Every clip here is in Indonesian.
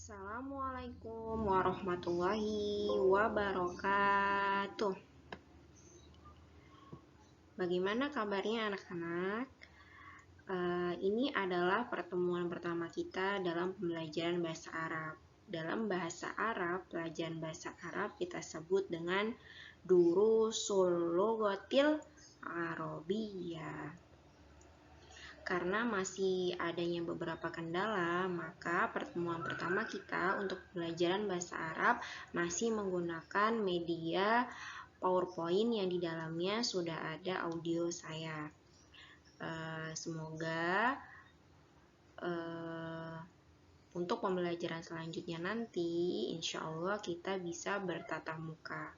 Assalamualaikum warahmatullahi wabarakatuh. Bagaimana kabarnya anak-anak? Ini adalah pertemuan pertama kita dalam pembelajaran bahasa Arab. Dalam bahasa Arab, pelajaran bahasa Arab kita sebut dengan durusul lughatil arabiyyah. Karena masih adanya beberapa kendala, maka pertemuan pertama kita untuk pembelajaran bahasa Arab masih menggunakan media PowerPoint yang di dalamnya sudah ada audio saya. Semoga untuk pembelajaran selanjutnya nanti, insya Allah kita bisa bertatap muka.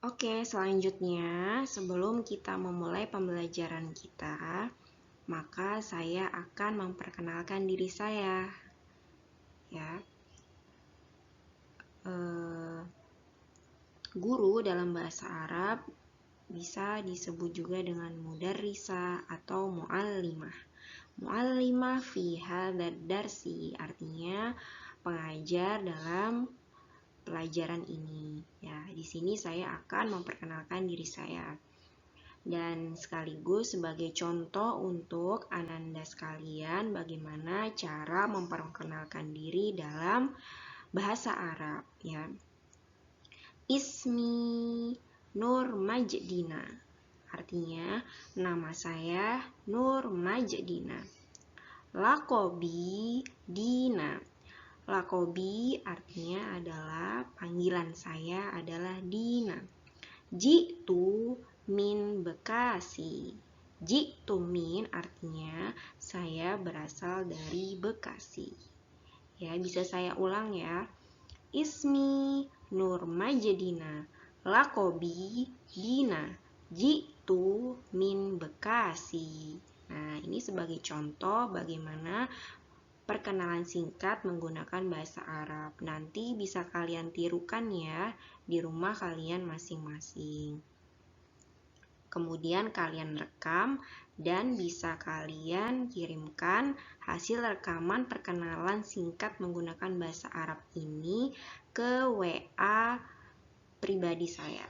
Oke, selanjutnya sebelum kita memulai pembelajaran kita, maka saya akan memperkenalkan diri saya. Ya, guru dalam bahasa Arab bisa disebut juga dengan mudarrisah atau muallimah. Muallimah fi hadzal darsi artinya pengajar dalam pelajaran ini. Ya, di sini saya akan memperkenalkan diri saya. Dan sekaligus sebagai contoh untuk ananda sekalian bagaimana cara memperkenalkan diri dalam bahasa Arab, ya. Ismi Nur Majdina, artinya nama saya Nur Majdina. Lakobi Dina, lakobi artinya adalah panggilan saya adalah Dina. Jitu min Bekasi, jitu min artinya saya berasal dari Bekasi. Ya, bisa saya ulang ya. Ismi Nur Majdina, lakobi Dina, jitu min Bekasi. Nah, ini sebagai contoh bagaimana perkenalan singkat menggunakan bahasa Arab. Nanti bisa kalian tirukan ya di rumah kalian masing-masing. Kemudian kalian rekam dan bisa kalian kirimkan hasil rekaman perkenalan singkat menggunakan bahasa Arab ini ke WA pribadi saya.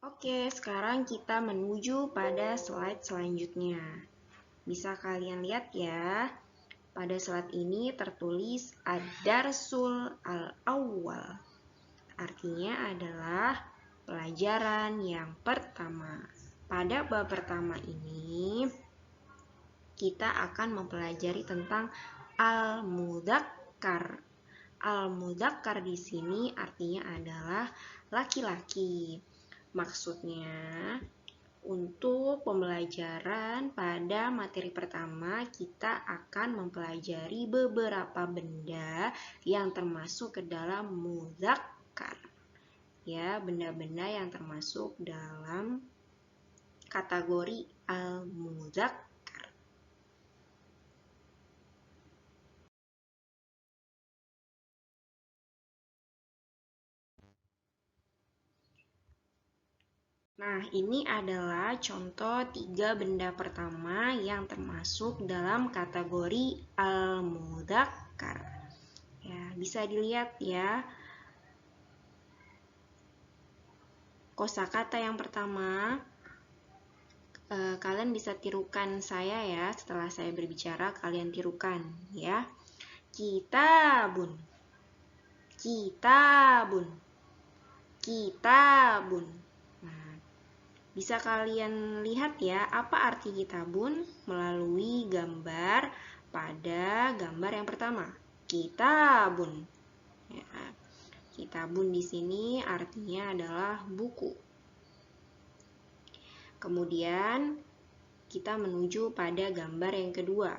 Oke, sekarang kita menuju pada slide selanjutnya. Bisa kalian lihat ya, pada slide ini tertulis ad-darsul al-awwal. Artinya adalah pelajaran yang pertama. Pada bab pertama ini, kita akan mempelajari tentang al-mudzakkar. Al-mudzakkar di sini artinya adalah laki-laki. Maksudnya, untuk pembelajaran pada materi pertama, kita akan mempelajari beberapa benda yang termasuk ke dalam mudzakkar. Ya, benda-benda yang termasuk dalam kategori al-mudzakkar. Nah, ini adalah contoh 3 benda pertama yang termasuk dalam kategori al-mudzakkar. Ya, bisa dilihat ya. Kosakata yang pertama, kalian bisa tirukan saya ya. Setelah saya berbicara, kalian tirukan ya. Kitabun, kitabun, kitabun. Bisa kalian lihat ya, apa arti kitabun melalui gambar pada gambar yang pertama. Kitabun. Ya, kitabun di sini artinya adalah buku. Kemudian kita menuju pada gambar yang kedua.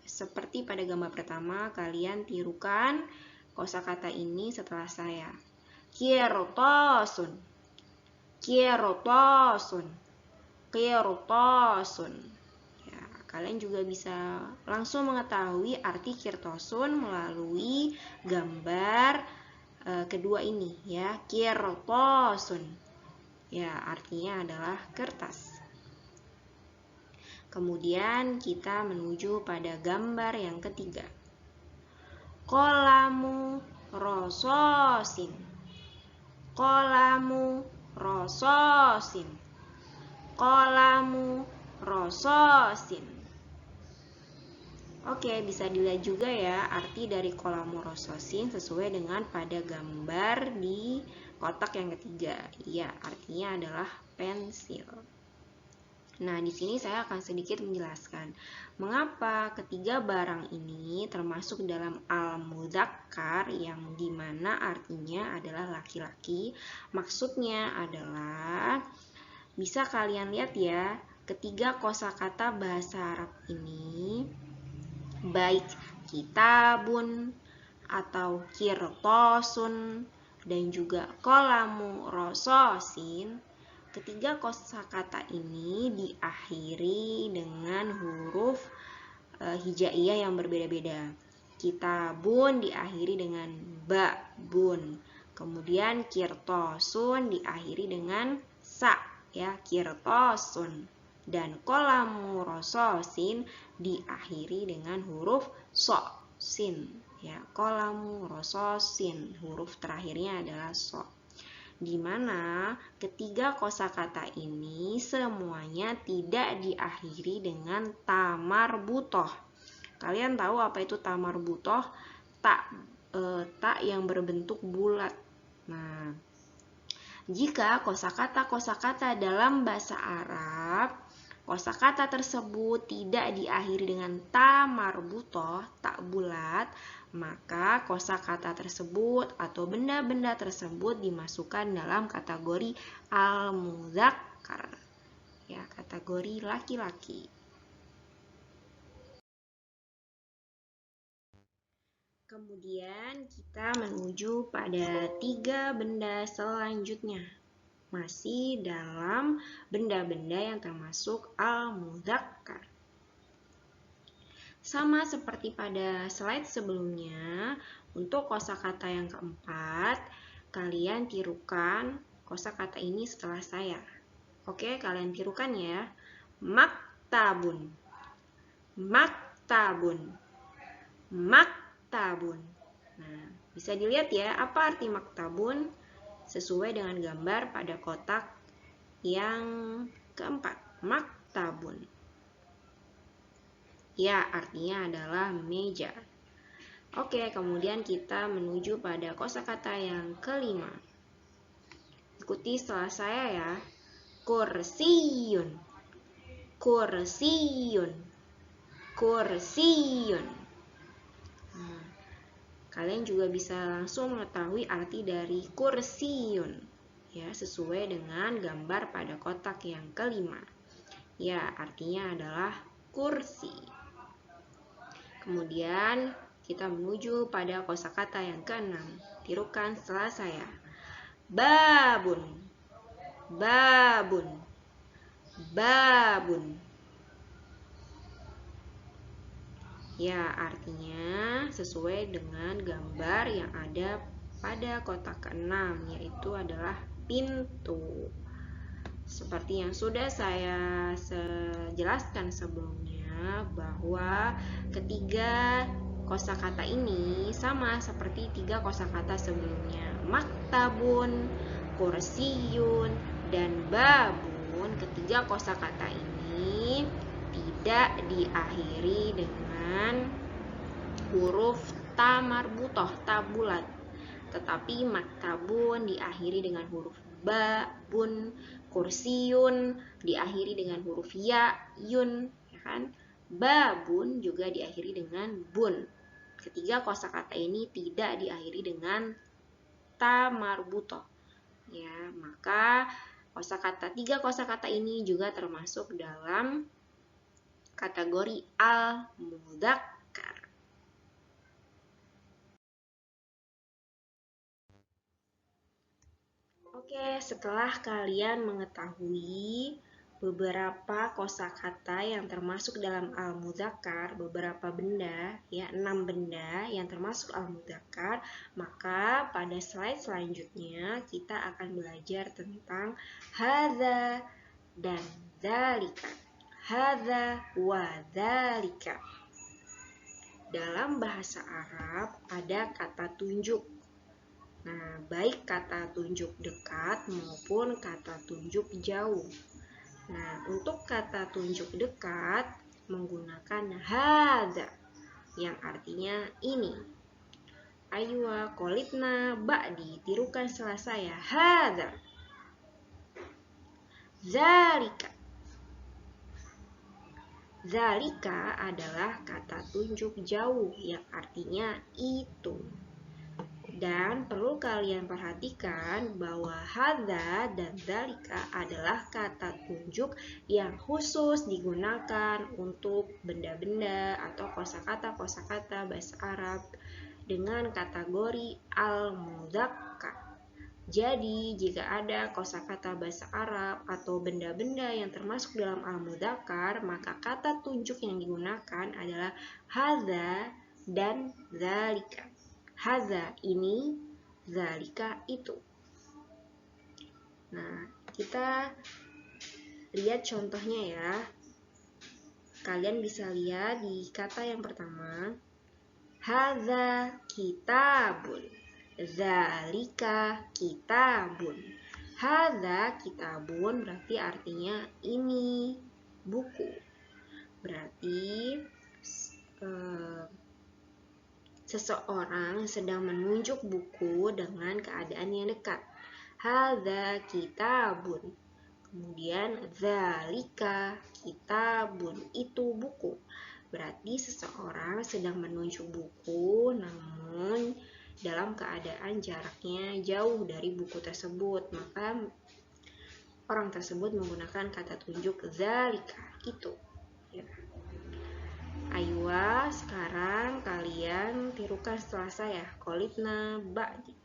Seperti pada gambar pertama, kalian tirukan kosakata ini setelah saya. Qirtasun, qirtasun, qirtasun. Ya, Kalian juga bisa langsung mengetahui arti kirtosun melalui gambar kedua ini ya, kirtosun. Ya, artinya adalah kertas. Kemudian kita menuju pada gambar yang ketiga. Kolamu rososin. Kolamu rososin. Kolamu rososin. Oke, bisa dilihat juga ya arti dari kolamu rososin sesuai dengan pada gambar di kotak yang ketiga. Ya, artinya adalah pensil. Nah, di sini saya akan sedikit menjelaskan mengapa ketiga barang ini termasuk dalam al-mudzakkar yang dimana artinya adalah laki-laki. Maksudnya adalah bisa kalian lihat ya, ketiga kosakata bahasa Arab ini baik kitabun atau kirtosun dan juga kolamu rososin. Ketiga kosakata ini diakhiri dengan huruf hijaiyah yang berbeda-beda. Kitabun diakhiri dengan ba, bun. Kemudian kirtosun diakhiri dengan sa, ya, kirtosun. Dan kolamu rososin diakhiri dengan huruf so, sin. Ya, kolamu rososin, huruf terakhirnya adalah so. Di mana ketiga kosakata ini semuanya tidak diakhiri dengan tamarbutoh. Kalian tahu apa itu tamarbutoh? Tak yang berbentuk bulat. Nah, jika kosakata-kosakata dalam bahasa Arab, kosakata tersebut tidak diakhiri dengan tamarbutoh, tak bulat, maka kosakata tersebut atau benda-benda tersebut dimasukkan dalam kategori al-mudzakkar, ya, kategori laki-laki. Kemudian kita menuju pada tiga benda selanjutnya, masih dalam benda-benda yang termasuk al-mudzakkar. Sama seperti pada slide sebelumnya, untuk kosakata yang keempat, kalian tirukan kosakata ini setelah saya. Oke, kalian tirukan ya. Maktabun. Maktabun. Maktabun. Nah, bisa dilihat ya, apa arti maktabun? Sesuai dengan gambar pada kotak yang keempat. Maktabun. Ya, artinya adalah meja. Oke, kemudian kita menuju pada kosakata yang kelima. Ikuti setelah saya ya. Kursiyun. Kursiyun. Kursiyun. Nah, kalian juga bisa langsung mengetahui arti dari kursiyun, ya, sesuai dengan gambar pada kotak yang kelima. Ya, artinya adalah kursi. Kemudian kita menuju pada kosakata yang keenam. Tirukan setelah saya. Babun. Babun. Babun. Ya, artinya sesuai dengan gambar yang ada pada kotak keenam, yaitu adalah pintu. Seperti yang sudah saya jelaskan sebelumnya, bahwa ketiga kosakata ini sama seperti tiga kosakata sebelumnya. Maktabun, kursiyun, dan babun. Ketiga kosakata ini tidak diakhiri dengan huruf ta marbutoh, ta bulat, tetapi maktabun diakhiri dengan huruf ba, bun, kursiyun diakhiri dengan huruf ya, yun, ya kan? Babun juga diakhiri dengan bun. Ketiga kosakata ini tidak diakhiri dengan ta marbutoh. Ya, maka tiga kosakata ini juga termasuk dalam kategori al-mudzakkar. Oke, setelah kalian mengetahui beberapa kosakata yang termasuk dalam al-mudzakkar, beberapa benda, ya 6 benda yang termasuk al-mudzakkar, maka pada slide selanjutnya kita akan belajar tentang hadza dan dzalika. Hadza wa dzalika. Dalam bahasa Arab ada kata tunjuk. Nah, baik kata tunjuk dekat maupun kata tunjuk jauh. Nah, untuk kata tunjuk dekat menggunakan hadza yang artinya ini. Aywa qolitna ba'di, tirukan setelah saya. Hadza. Zalika. Zalika adalah kata tunjuk jauh yang artinya itu. Dan perlu kalian perhatikan bahwa hadza dan dzalika adalah kata tunjuk yang khusus digunakan untuk benda-benda atau kosakata-kosakata bahasa Arab dengan kategori al-mudzakkar. Jadi, jika ada kosakata bahasa Arab atau benda-benda yang termasuk dalam al-mudzakkar, maka kata tunjuk yang digunakan adalah hadza dan dzalika. Hadza ini, dzalika itu. Nah, kita lihat contohnya ya. Kalian bisa lihat di kata yang pertama. Hadza kitabun. Dzalika kitabun. Hadza kitabun berarti artinya ini buku. Berarti seseorang sedang menunjuk buku dengan keadaan yang dekat. Hadza kitabun. Kemudian dzalika kitabun, itu buku. Berarti seseorang sedang menunjuk buku namun dalam keadaan jaraknya jauh dari buku tersebut. Maka orang tersebut menggunakan kata tunjuk dzalika, itu. Ya. Aywa, sekarang kalian tirukan setelah saya. Qolitna ba'di.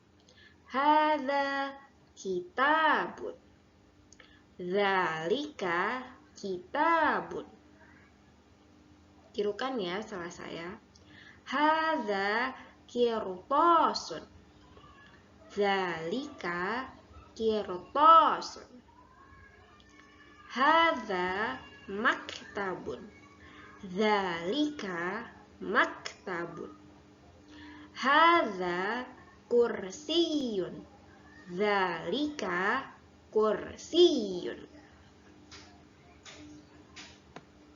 Hadza kitabun. Dzalika kitabun. Tirukan ya setelah saya. Hadza qirtasun. Dzalika qirtasun. Hadza maktabun. Dzalika maktabun. Hadza kursiyun. Dzalika kursiyun.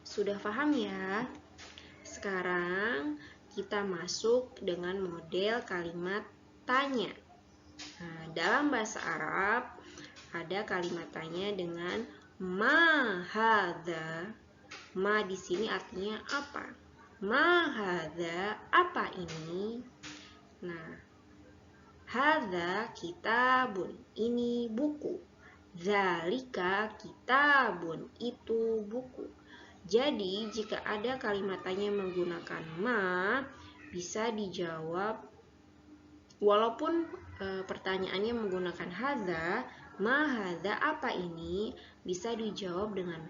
Sudah paham ya? Sekarang kita masuk dengan model kalimat tanya. Nah, dalam bahasa Arab ada kalimat tanya dengan ma hadza. Ma di sini artinya apa? Ma hadza, apa ini? Nah, hadza kitabun, ini buku. Dzalika kitabun, itu buku. Jadi, jika ada kalimat tanya menggunakan ma, bisa dijawab walaupun pertanyaannya menggunakan hadza, ma hadza, apa ini? Bisa dijawab dengan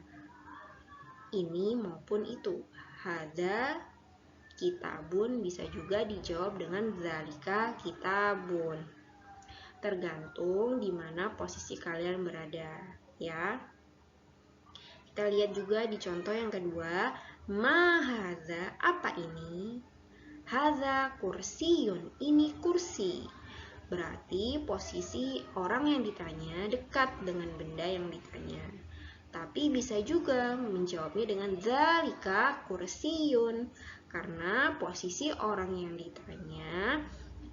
ini maupun itu. Hadza kitabun bisa juga dijawab dengan dzalika kitabun. Tergantung di mana posisi kalian berada, ya. Kita lihat juga di contoh yang kedua, ma hadza, apa ini? Hadza kursiyun, ini kursi. Berarti posisi orang yang ditanya dekat dengan benda yang ditanya. Tapi bisa juga menjawabnya dengan dzalika kursiyun, karena posisi orang yang ditanya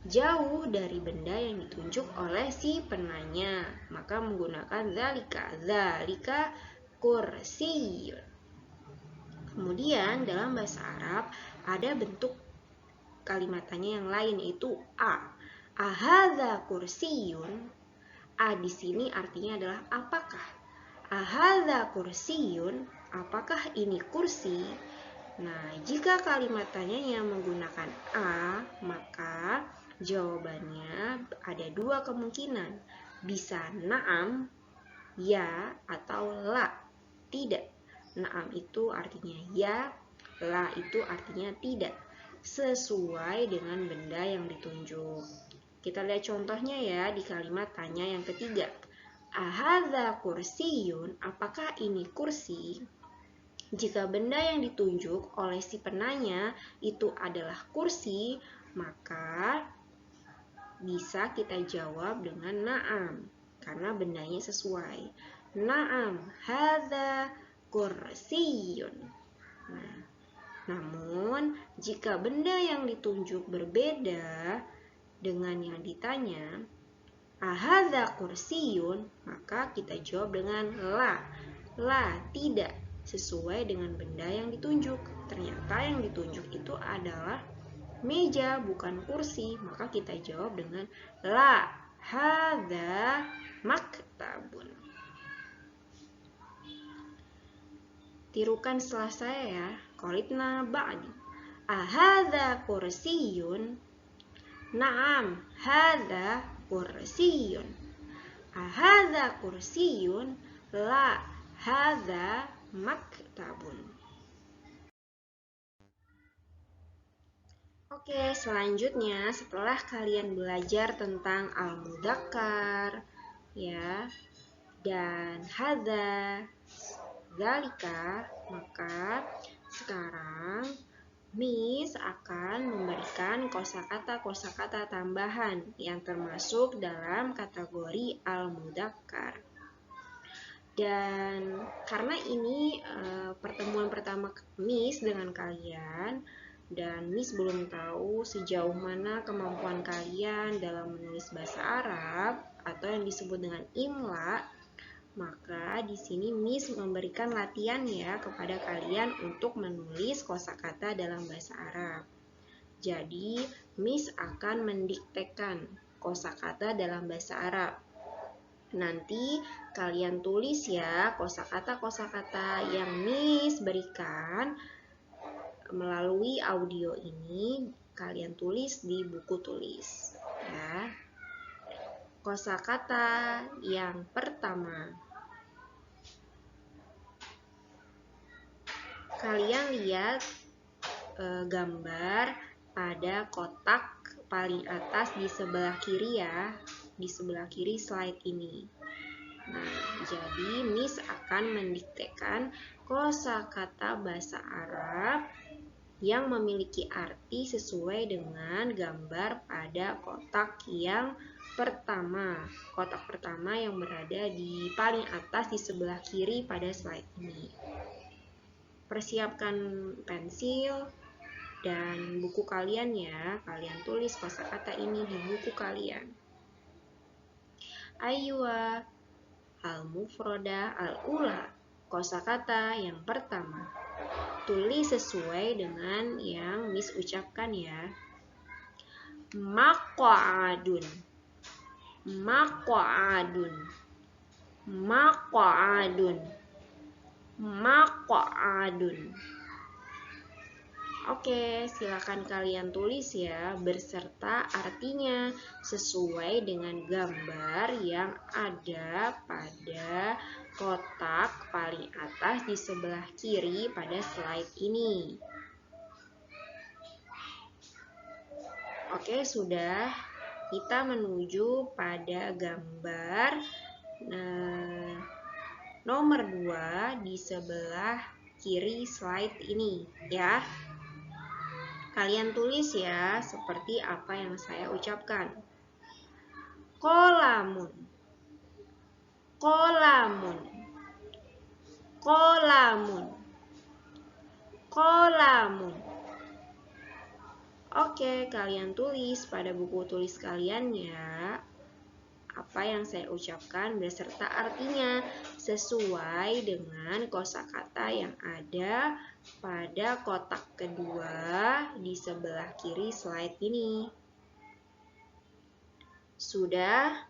jauh dari benda yang ditunjuk oleh si penanya, maka menggunakan dzalika kursiyun. Kemudian dalam bahasa Arab ada bentuk kalimat tanya yang lain, yaitu ahadza kursiyun. A di sini artinya adalah apakah. Ahadza kursiyun, apakah ini kursi? Nah, jika kalimat tanyanya menggunakan a, maka jawabannya ada dua kemungkinan. Bisa na'am, ya, atau la, tidak. Na'am itu artinya ya, la itu artinya tidak. Sesuai dengan benda yang ditunjuk. Kita lihat contohnya ya di kalimat tanya yang ketiga. Ahadza kursiyun, apakah ini kursi? Jika benda yang ditunjuk oleh si penanya itu adalah kursi, maka bisa kita jawab dengan na'am, karena bendanya sesuai. Na'am, hadza kursiyun. Nah, namun, jika benda yang ditunjuk berbeda dengan yang ditanya, ahadza kursiyun, maka kita jawab dengan la. La, tidak, sesuai dengan benda yang ditunjuk. Ternyata yang ditunjuk itu adalah meja, bukan kursi, maka kita jawab dengan la. Hadza maktabun. Tirukan setelah saya ya. Qalibna ba'di. Ahadza kursiyun? Naam, hadza kursiyun. Ahadza kursiyun? La, hadza maktabun. Oke, selanjutnya setelah kalian belajar tentang al-mudzakkar ya dan hadza, zalika, maka sekarang Miss akan memberikan kosakata tambahan yang termasuk dalam kategori al-mudzakkar. Dan karena ini pertemuan pertama Miss dengan kalian, dan Miss belum tahu sejauh mana kemampuan kalian dalam menulis bahasa Arab atau yang disebut dengan imla, maka di sini Miss memberikan latihan ya kepada kalian untuk menulis kosakata dalam bahasa Arab. Jadi, Miss akan mendiktekan kosakata dalam bahasa Arab. Nanti kalian tulis ya kosakata-kosakata yang Miss berikan melalui audio ini, kalian tulis di buku tulis ya. Kosakata yang pertama, kalian lihat gambar pada kotak paling atas di sebelah kiri ya, di sebelah kiri slide ini. Nah, jadi Miss akan mendiktekan kosakata bahasa Arab yang memiliki arti sesuai dengan gambar pada kotak yang pertama. Kotak pertama yang berada di paling atas di sebelah kiri pada slide ini. Persiapkan pensil dan buku kalian ya. Kalian tulis kosakata ini di buku kalian. Aywa, al-mufrodah, al-ula. Kosakata yang pertama. Tulis sesuai dengan yang Miss ucapkan ya. Maq'adun. Maq'adun. Maq'adun. Maq'adun. Oke, silakan kalian tulis ya berserta artinya sesuai dengan gambar yang ada pada kotak paling atas di sebelah kiri pada slide ini. Oke, sudah. Kita menuju pada gambar nomor 2 di sebelah kiri slide ini ya. Kalian tulis ya seperti apa yang saya ucapkan. Qolamun. Qolamun. Qolamun. Qolamun. Oke, kalian tulis pada buku tulis kalian ya apa yang saya ucapkan beserta artinya sesuai dengan kosakata yang ada pada kotak kedua di sebelah kiri slide ini. Sudah?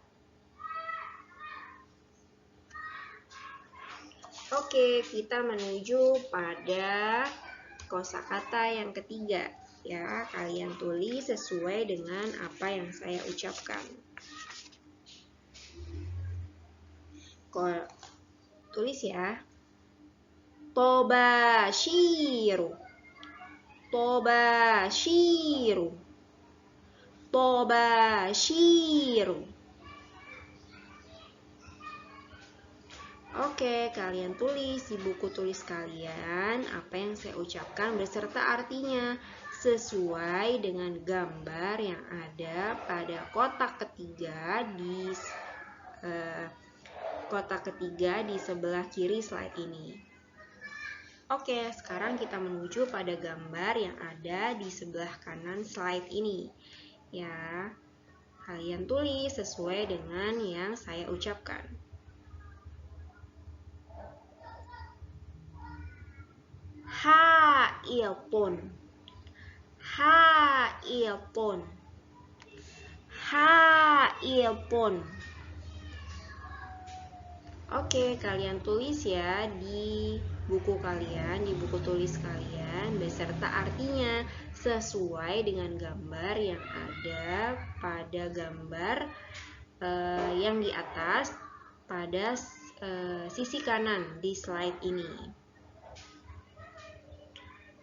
Oke, kita menuju pada kosakata yang ketiga ya. Kalian tulis sesuai dengan apa yang saya ucapkan. Tulis ya. Tobashiru. Tobashiru. Tobashiru. Oke, kalian tulis di buku tulis kalian apa yang saya ucapkan beserta artinya sesuai dengan gambar yang ada pada kotak ketiga di sebelah kiri slide ini. Oke, sekarang kita menuju pada gambar yang ada di sebelah kanan slide ini. Ya, kalian tulis sesuai dengan yang saya ucapkan. Hailpun. Hailpun. Hailpun. Oke, kalian tulis ya di buku kalian, di buku tulis kalian beserta artinya sesuai dengan gambar yang ada pada gambar yang di atas pada sisi kanan di slide ini.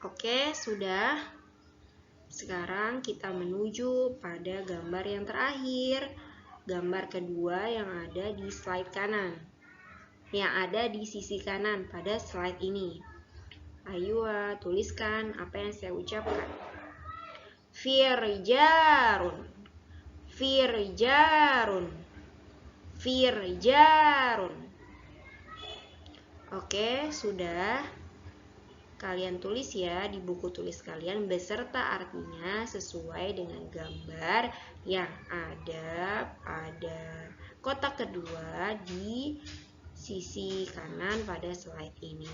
Oke, sudah. Sekarang kita menuju pada gambar yang terakhir, gambar kedua yang ada di slide kanan, yang ada di sisi kanan pada slide ini. Ayo tuliskan apa yang saya ucapkan. Firjarun. Firjarun. Firjarun. Oke, sudah. Kalian tulis ya di buku tulis kalian beserta artinya sesuai dengan gambar yang ada pada kotak kedua di sisi kanan pada slide ini.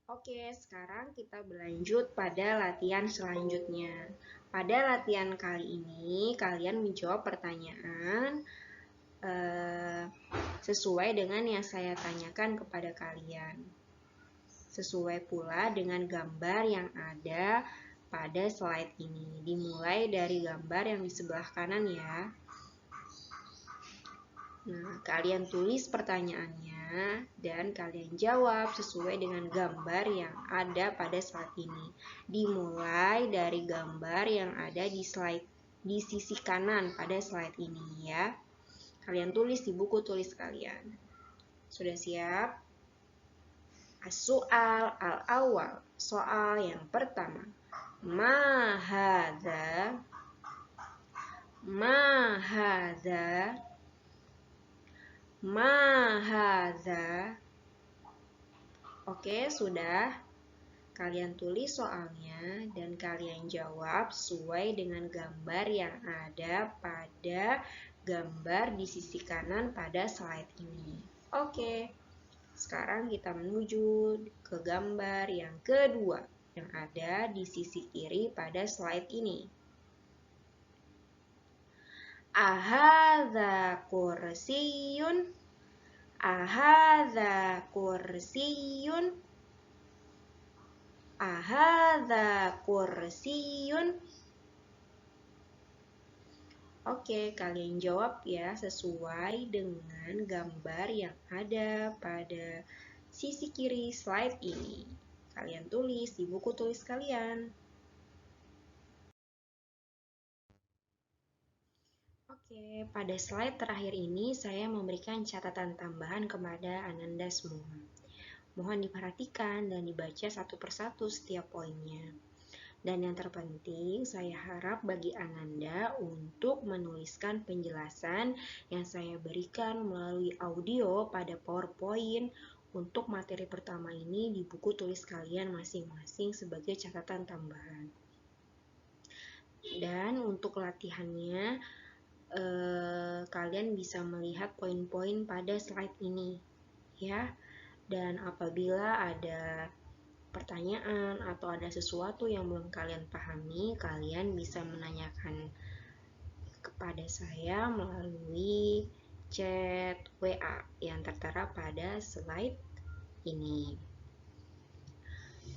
Oke, sekarang kita berlanjut pada latihan selanjutnya. Pada latihan kali ini, kalian menjawab pertanyaan sesuai dengan yang saya tanyakan kepada kalian. Sesuai pula dengan gambar yang ada pada slide ini. Dimulai dari gambar yang di sebelah kanan ya. Nah, kalian tulis pertanyaannya dan kalian jawab sesuai dengan gambar yang ada pada slide ini. Dimulai dari gambar yang ada di sisi kanan pada slide ini ya. Kalian tulis di buku tulis kalian. Sudah siap? As-su'al al-awwal. Soal yang pertama. Ma hadza? Ma hadza? Ma hadza? Oke, sudah. Kalian tulis soalnya dan kalian jawab sesuai dengan gambar yang ada pada gambar di sisi kanan pada slide ini. Oke, sekarang kita menuju ke gambar yang kedua yang ada di sisi kiri pada slide ini. Ahadza kursiyun? Ahadza kursiyun? Ahadza kursiyun? Oke, kalian jawab ya sesuai dengan gambar yang ada pada sisi kiri slide ini. Kalian tulis di buku tulis kalian. Oke, pada slide terakhir ini saya memberikan catatan tambahan kepada Ananda semua. Mohon diperhatikan dan dibaca satu persatu setiap poinnya. Dan yang terpenting, saya harap bagi Ananda untuk menuliskan penjelasan yang saya berikan melalui audio pada PowerPoint untuk materi pertama ini di buku tulis kalian masing-masing sebagai catatan tambahan. Dan untuk latihannya, kalian bisa melihat poin-poin pada slide ini, ya. Dan apabila ada pertanyaan atau ada sesuatu yang belum kalian pahami, kalian bisa menanyakan kepada saya melalui chat WA yang tertera pada slide ini.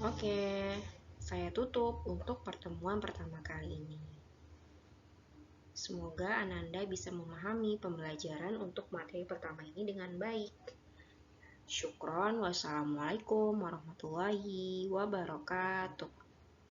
Oke, saya tutup untuk pertemuan pertama kali ini. Semoga Ananda bisa memahami pembelajaran untuk materi pertama ini dengan baik. Syukron, wassalamualaikum warahmatullahi wabarakatuh.